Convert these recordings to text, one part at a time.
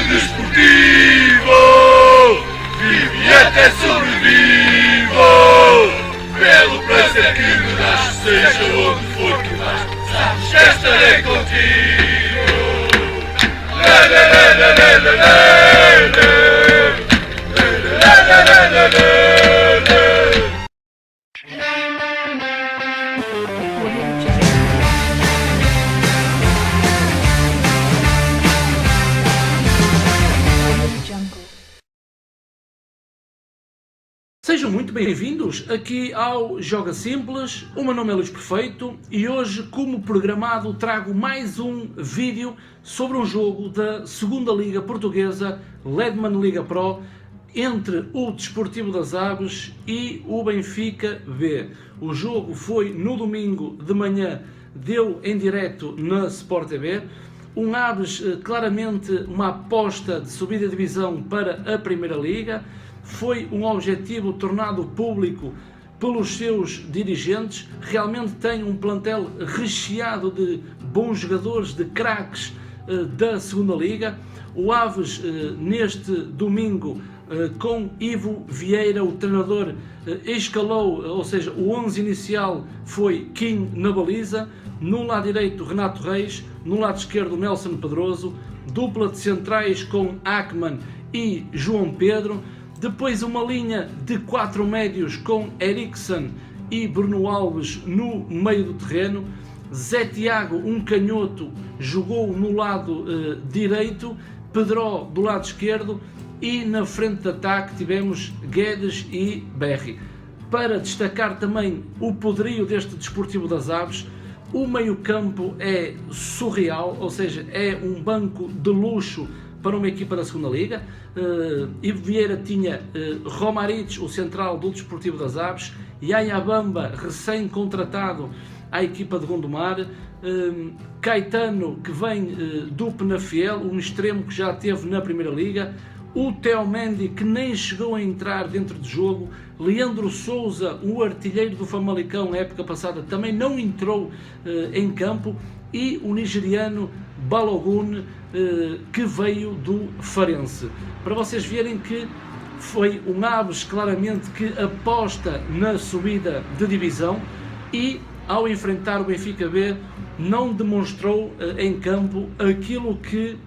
desportivo vive e até sobrevivo pelo prazer que me dás, seja onde for que vais, sabes que estarei contigo. Sejam muito bem-vindos aqui ao Joga Simples. O meu nome é Luís Perfeito e hoje, como programado, trago mais um vídeo sobre um jogo da segunda Liga Portuguesa, Ledman Liga Pro, entre o Desportivo das Aves e o Benfica B. O jogo foi no domingo de manhã, deu em direto na Sport TV. Um Aves, claramente uma aposta de subida de divisão para a Primeira Liga. Foi um objetivo tornado público pelos seus dirigentes. Realmente tem um plantel recheado de bons jogadores, de craques da segunda Liga. O Aves, neste domingo, com Ivo Vieira, o treinador, escalou, ou seja, o 11 inicial foi Kim na baliza, no lado direito Renato Reis, no lado esquerdo Nelson Pedroso, dupla de centrais com Ackman e João Pedro. Depois uma linha de 4 médios com Eriksen e Bruno Alves no meio do terreno. Zé Tiago, um canhoto, jogou no lado direito, Pedro do lado esquerdo e na frente de ataque tivemos Guedes e Berry. Para destacar também o poderio deste Desportivo das Aves, o meio-campo é surreal, ou seja, é um banco de luxo para uma equipa da segunda Liga. Ivo Vieira tinha Romaric, o central do Desportivo das Aves, Yaya Bamba, recém-contratado à equipa de Gondomar, Caetano, que vem do Penafiel, um extremo que já teve na Primeira Liga, o Theo Mendy, que nem chegou a entrar dentro do jogo, Leandro Souza, o artilheiro do Famalicão na época passada, também não entrou em campo, e o nigeriano Balogun, que veio do Farense. Para vocês verem que foi um Aves claramente que aposta na subida de divisão e, ao enfrentar o Benfica B, não demonstrou em campo aquilo que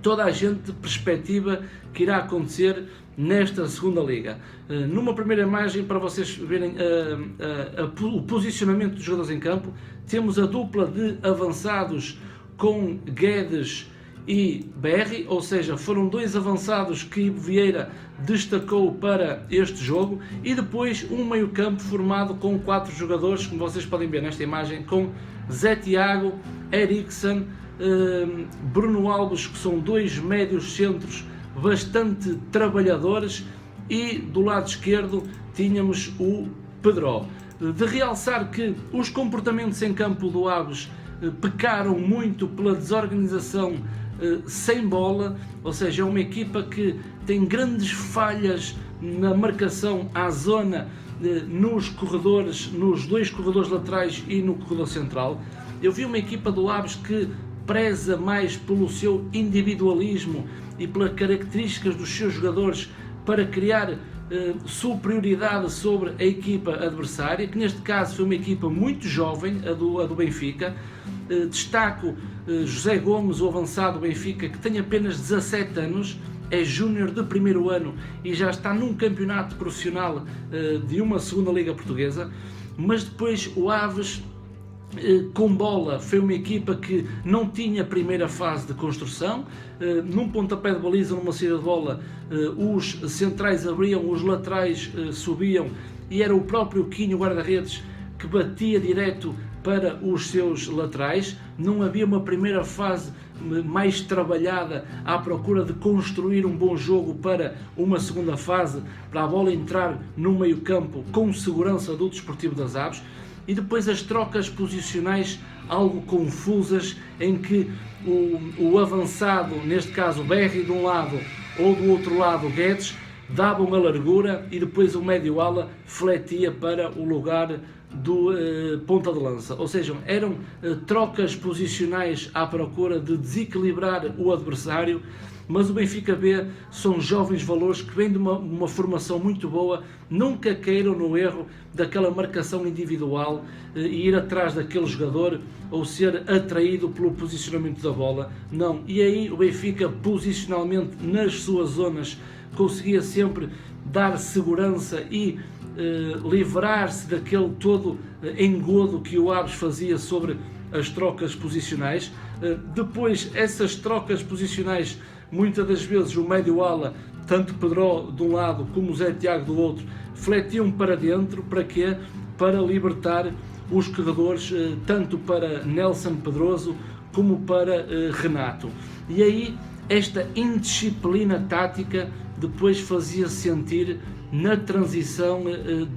toda a gente perspectiva que irá acontecer nesta segunda Liga. Numa primeira imagem, para vocês verem o posicionamento dos jogadores em campo, temos a dupla de avançados com Guedes e Berry, ou seja, foram dois avançados que Ivo Vieira destacou para este jogo, e depois um meio-campo formado com 4 jogadores, como vocês podem ver nesta imagem, com Zé Tiago, Eriksen, Bruno Alves, que são 2 médios centros bastante trabalhadores, e do lado esquerdo tínhamos o Pedro. De realçar que os comportamentos em campo do Aves pecaram muito pela desorganização sem bola, ou seja, é uma equipa que tem grandes falhas na marcação à zona nos corredores, nos 2 corredores laterais e no corredor central. Eu vi uma equipa do Aves que preza mais pelo seu individualismo e pelas características dos seus jogadores para criar superioridade sobre a equipa adversária, que neste caso foi uma equipa muito jovem, a do Benfica. Destaco José Gomes, o avançado do Benfica, que tem apenas 17 anos, é júnior de primeiro ano e já está num campeonato profissional de uma segunda Liga Portuguesa. Mas depois o Aves, com bola, foi uma equipa que não tinha primeira fase de construção. Num pontapé de baliza, numa saída de bola, os centrais abriam, os laterais subiam, e era o próprio Quinho, guarda-redes, que batia direto para os seus laterais. Não havia uma primeira fase mais trabalhada à procura de construir um bom jogo para uma segunda fase, para a bola entrar no meio-campo com segurança do Desportivo das Aves. E depois as trocas posicionais algo confusas, em que o avançado, neste caso o Berry de um lado ou do outro lado o Guedes, davam a largura, e depois o médio ala fletia para o lugar do ponta de lança, ou seja, eram trocas posicionais à procura de desequilibrar o adversário, mas o Benfica B são jovens valores que vêm de uma formação muito boa, nunca caíram no erro daquela marcação individual e ir atrás daquele jogador ou ser atraído pelo posicionamento da bola, não, e aí o Benfica posicionalmente nas suas zonas conseguia sempre dar segurança e livrar-se daquele todo engodo que o Aves fazia sobre as trocas posicionais. Depois, essas trocas posicionais, muitas das vezes o médio-ala, tanto Pedro de um lado como o Zé Tiago do outro, fletiam para dentro, para quê? Para libertar os corredores, tanto para Nelson Pedroso como para Renato. E aí, esta indisciplina tática depois fazia-se sentir na transição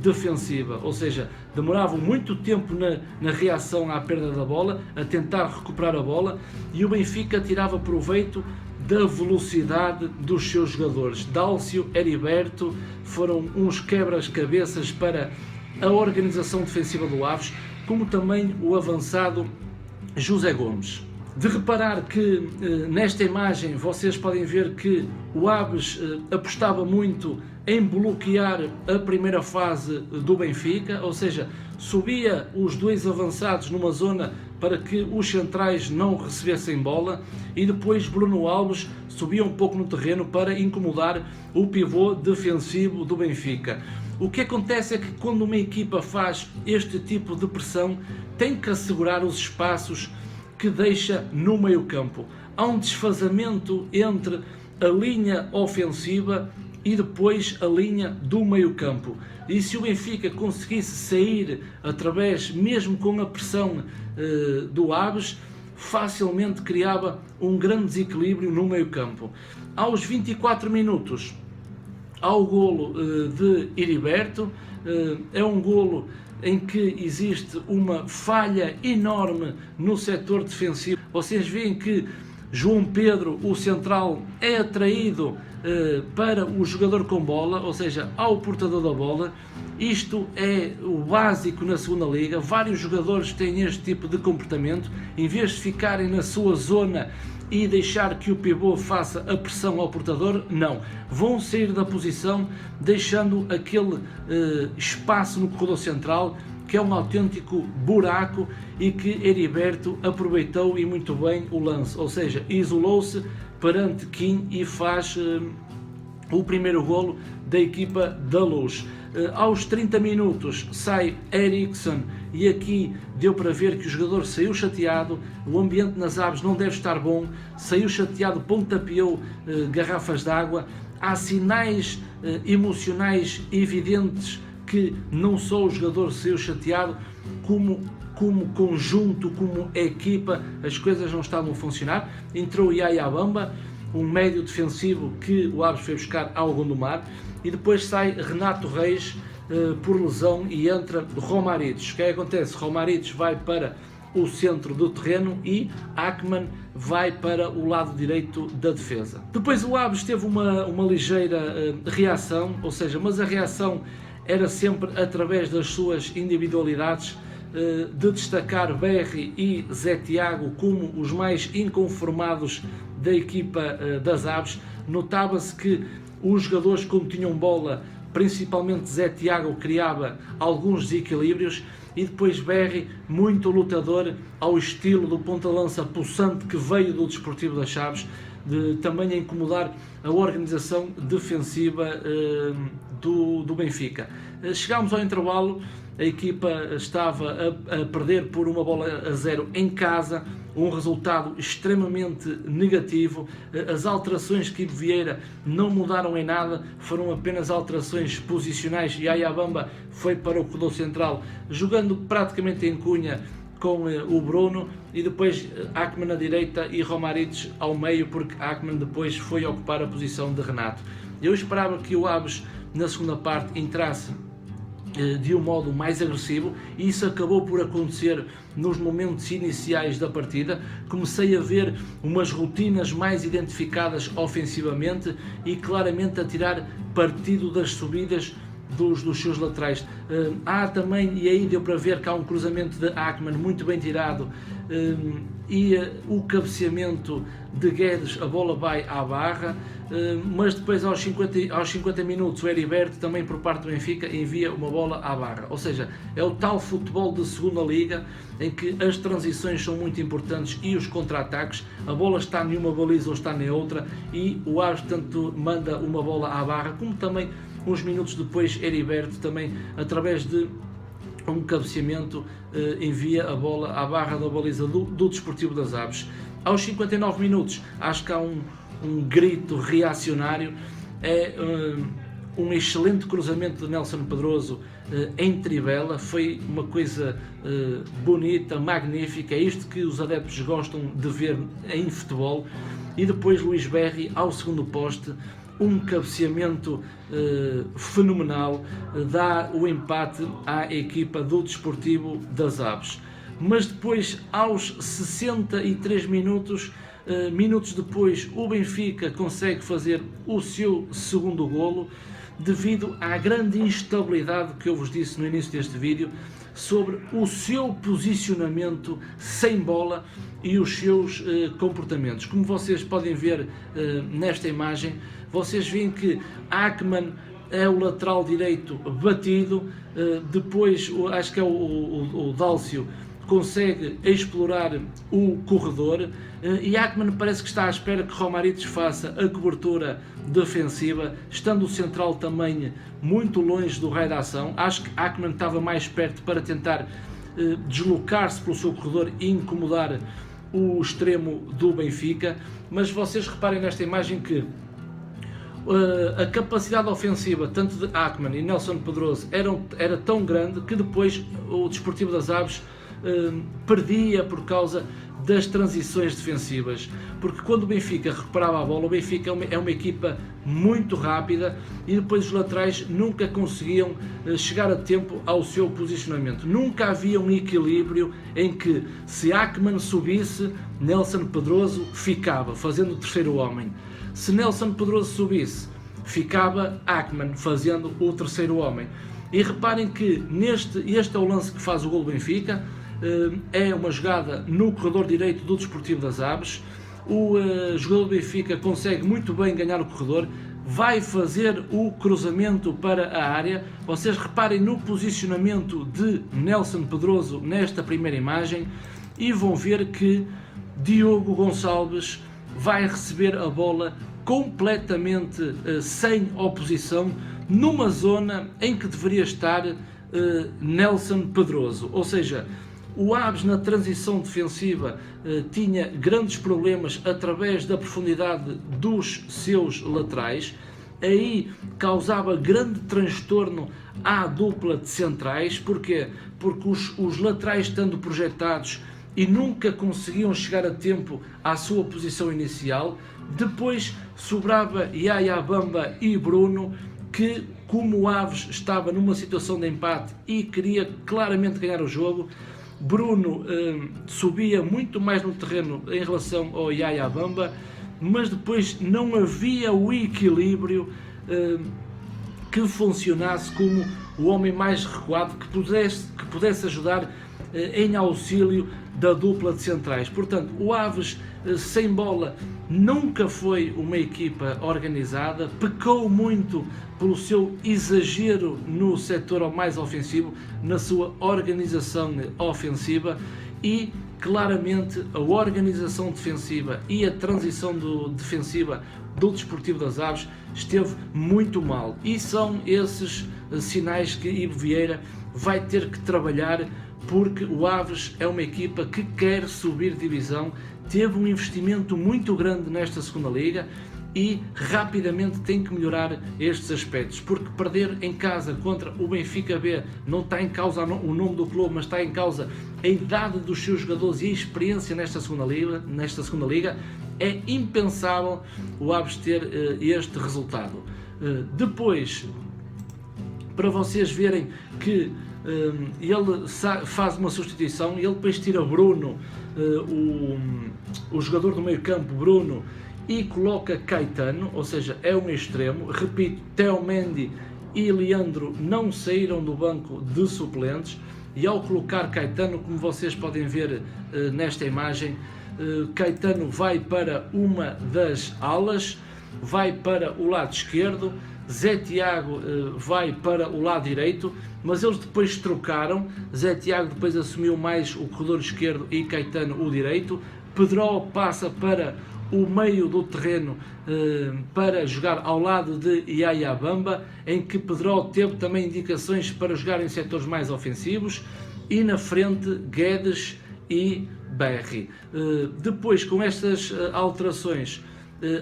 defensiva, ou seja, demoravam muito tempo na reação à perda da bola, a tentar recuperar a bola, e o Benfica tirava proveito da velocidade dos seus jogadores. Dálcio, Heriberto foram uns quebras-cabeças para a organização defensiva do Aves, como também o avançado José Gomes. De reparar que nesta imagem vocês podem ver que o Aves apostava muito em bloquear a primeira fase do Benfica, ou seja, subia os dois avançados numa zona para que os centrais não recebessem bola e depois Bruno Alves subia um pouco no terreno para incomodar o pivô defensivo do Benfica. O que acontece é que quando uma equipa faz este tipo de pressão, tem que assegurar os espaços que deixa no meio-campo. Há um desfazamento entre a linha ofensiva e depois a linha do meio-campo. E se o Benfica conseguisse sair através, mesmo com a pressão do Aves, facilmente criava um grande desequilíbrio no meio-campo. Aos 24 minutos, há o golo de Heriberto, é um golo em que existe uma falha enorme no setor defensivo. Vocês veem que João Pedro, o central, é atraído para o jogador com bola, ou seja, ao portador da bola. Isto é o básico na segunda liga. Vários jogadores têm este tipo de comportamento. Em vez de ficarem na sua zona e deixar que o pivô faça a pressão ao portador, não. Vão sair da posição, deixando aquele espaço no corredor central, que é um autêntico buraco, e que Heriberto aproveitou e muito bem o lance, ou seja, isolou-se perante Kim e faz o primeiro golo da equipa da Luz. Aos 30 minutos sai Eriksson e aqui deu para ver que o jogador saiu chateado, o ambiente nas Aves não deve estar bom, saiu chateado, pontapeou garrafas de água. Há sinais emocionais evidentes que não só o jogador saiu chateado, como conjunto, como equipa, as coisas não estavam a funcionar. Entrou Yaya Bamba, um médio defensivo que o Aves foi buscar ao Gondomar, e depois sai Renato Reis por lesão e entra Romaric. O que acontece? Romaric vai para o centro do terreno e Ackman vai para o lado direito da defesa. Depois o Aves teve uma ligeira reação, ou seja, mas a reação era sempre através das suas individualidades, de destacar Berry e Zé Tiago como os mais inconformados da equipa das Aves. Notava-se que os jogadores, quando tinham bola, principalmente Zé Tiago, criava alguns desequilíbrios, e depois Berry, muito lutador, ao estilo do ponta-lança possante que veio do Desportivo das Chaves, também a incomodar a organização defensiva do Benfica. Chegámos ao intervalo, a equipa estava a perder por 1-0 em casa, um resultado extremamente negativo. As alterações que Ivo Vieira não mudaram em nada, foram apenas alterações posicionais. Yaya Bamba foi para o corredor central, jogando praticamente em cunha com o Bruno, e depois Ackman na direita e Romaric ao meio, porque Ackman depois foi ocupar a posição de Renato. Eu esperava que o Aves na segunda parte entrasse de um modo mais agressivo, e isso acabou por acontecer nos momentos iniciais da partida. Comecei a ver umas rotinas mais identificadas ofensivamente e claramente a tirar partido das subidas dos seus laterais. Há também, e aí deu para ver que há um cruzamento de Ackman muito bem tirado, e o cabeceamento de Guedes, a bola vai à barra, mas depois aos 50 minutos o Heriberto, também por parte do Benfica, envia uma bola à barra. Ou seja, é o tal futebol de segunda liga em que as transições são muito importantes e os contra-ataques, a bola está numa baliza ou está na outra, e o Aves tanto manda uma bola à barra, como também uns minutos depois Heriberto também, através de um cabeceamento, envia a bola à barra da baliza do Desportivo das Aves. Aos 59 minutos, acho que há um grito reacionário, é um excelente cruzamento de Nelson Pedroso em trivela, foi uma coisa bonita, magnífica, é isto que os adeptos gostam de ver em futebol. E depois Luís Berri ao segundo poste, um cabeceamento fenomenal, dá o empate à equipa do Desportivo das Aves. Mas depois, aos 63 minutos depois, o Benfica consegue fazer o seu segundo golo, devido à grande instabilidade que eu vos disse no início deste vídeo, sobre o seu posicionamento sem bola e os seus comportamentos. Como vocês podem ver nesta imagem, vocês veem que Ackman é o lateral direito batido, depois acho que é o Dálcio consegue explorar o corredor, e Ackman parece que está à espera que Romaritis faça a cobertura defensiva, estando o central também muito longe do raio de ação. Acho que Ackman estava mais perto para tentar deslocar-se pelo seu corredor e incomodar o extremo do Benfica, mas vocês reparem nesta imagem que a capacidade ofensiva tanto de Ackman e Nelson Pedroso era tão grande que depois o Desportivo das Aves perdia por causa das transições defensivas, porque quando o Benfica recuperava a bola, o Benfica é uma equipa muito rápida, e depois os laterais nunca conseguiam chegar a tempo ao seu posicionamento. Nunca havia um equilíbrio em que, se Ackman subisse, Nelson Pedroso ficava, fazendo o terceiro homem. Se Nelson Pedroso subisse, ficava Ackman, fazendo o terceiro homem. E reparem que este é o lance que faz o gol do Benfica. É uma jogada no corredor direito do Desportivo das Aves. O jogador do Benfica consegue muito bem ganhar o corredor, vai fazer o cruzamento para a área. Vocês reparem no posicionamento de Nelson Pedroso nesta primeira imagem e vão ver que Diogo Gonçalves vai receber a bola completamente sem oposição, numa zona em que deveria estar Nelson Pedroso. Ou seja, o Aves na transição defensiva tinha grandes problemas através da profundidade dos seus laterais, aí causava grande transtorno à dupla de centrais. Porquê? Porque os laterais, estando projetados e nunca conseguiam chegar a tempo à sua posição inicial, depois sobrava Yaya Bamba e Bruno, que, como o Aves estava numa situação de empate e queria claramente ganhar o jogo, Bruno subia muito mais no terreno em relação ao Yaya Bamba, mas depois não havia o equilíbrio que funcionasse como o homem mais recuado, que pudesse ajudar em auxílio da dupla de centrais. Portanto, o Aves sem bola nunca foi uma equipa organizada, pecou muito pelo seu exagero no setor mais ofensivo, na sua organização ofensiva, e claramente a organização defensiva e a transição defensiva do Desportivo das Aves esteve muito mal, e são esses sinais que Ivo Vieira vai ter que trabalhar, porque o Aves é uma equipa que quer subir divisão, teve um investimento muito grande nesta segunda liga e rapidamente tem que melhorar estes aspectos, porque perder em casa contra o Benfica B, não está em causa o nome do clube, mas está em causa a idade dos seus jogadores e a experiência nesta segunda liga, é impensável o Aves ter este resultado. Depois, para vocês verem que ele faz uma substituição e ele depois tira Bruno, o jogador do meio campo, Bruno, e coloca Caetano, ou seja, é um extremo. Repito, Theo Mendy e Leandro não saíram do banco de suplentes, e ao colocar Caetano, como vocês podem ver nesta imagem, Caetano vai para uma das alas, vai para o lado esquerdo, Zé Tiago vai para o lado direito, mas eles depois trocaram. Zé Tiago depois assumiu mais o corredor esquerdo e Caetano o direito. Pedro passa para o meio do terreno para jogar ao lado de Yaya Bamba, em que Pedro teve também indicações para jogar em setores mais ofensivos, e na frente Guedes e Berry. Depois, com estas alterações,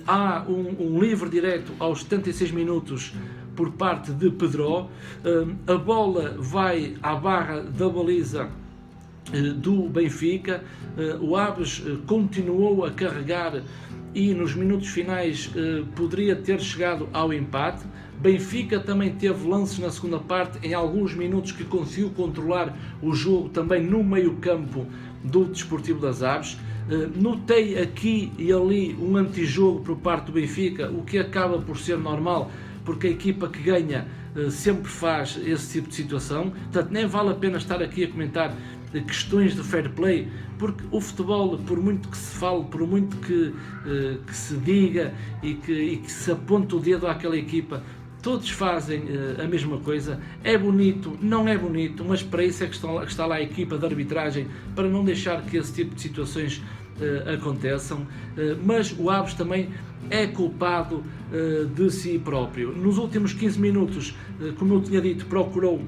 há um livre direto aos 76 minutos por parte de Pedro. A bola vai à barra da baliza do Benfica. O Aves continuou a carregar e nos minutos finais poderia ter chegado ao empate. Benfica também teve lances na segunda parte, em alguns minutos, que conseguiu controlar o jogo também no meio campo do Desportivo das Aves. Notei aqui e ali um antijogo por parte do Benfica, o que acaba por ser normal, porque a equipa que ganha sempre faz esse tipo de situação. Portanto, nem vale a pena estar aqui a comentar questões de fair play, porque o futebol, por muito que se fale, por muito que se diga e que se aponte o dedo àquela equipa, todos fazem a mesma coisa. É bonito, não é bonito, mas para isso é que está lá a equipa de arbitragem, para não deixar que esse tipo de situações aconteçam. Mas o Aves também é culpado de si próprio. Nos últimos 15 minutos, como eu tinha dito, procurou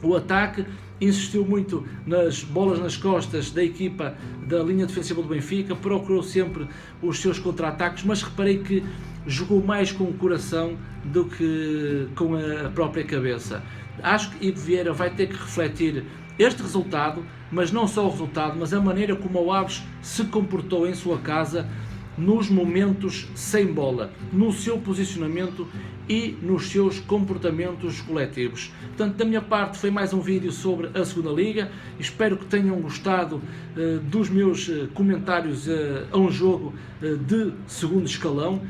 o ataque, insistiu muito nas bolas nas costas da equipa da linha defensiva do Benfica, procurou sempre os seus contra-ataques, mas reparei que jogou mais com o coração do que com a própria cabeça. Acho que Ivo Vieira vai ter que refletir este resultado, mas não só o resultado, mas a maneira como o Aves se comportou em sua casa nos momentos sem bola, no seu posicionamento e nos seus comportamentos coletivos. Portanto, da minha parte foi mais um vídeo sobre a segunda Liga. Espero que tenham gostado dos meus comentários a um jogo de segundo escalão.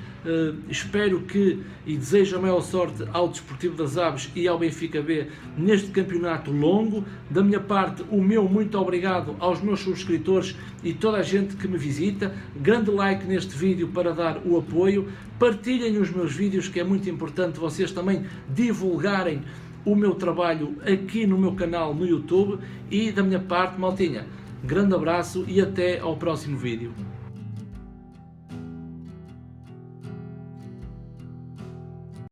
Espero que e desejo a maior sorte ao Desportivo das Aves e ao Benfica B neste campeonato longo. Da minha parte, o meu muito obrigado aos meus subscritores e toda a gente que me visita. Grande like neste vídeo para dar o apoio. Partilhem os meus vídeos, que é muito importante vocês também divulgarem o meu trabalho aqui no meu canal no YouTube. E da minha parte, maltinha, grande abraço e até ao próximo vídeo.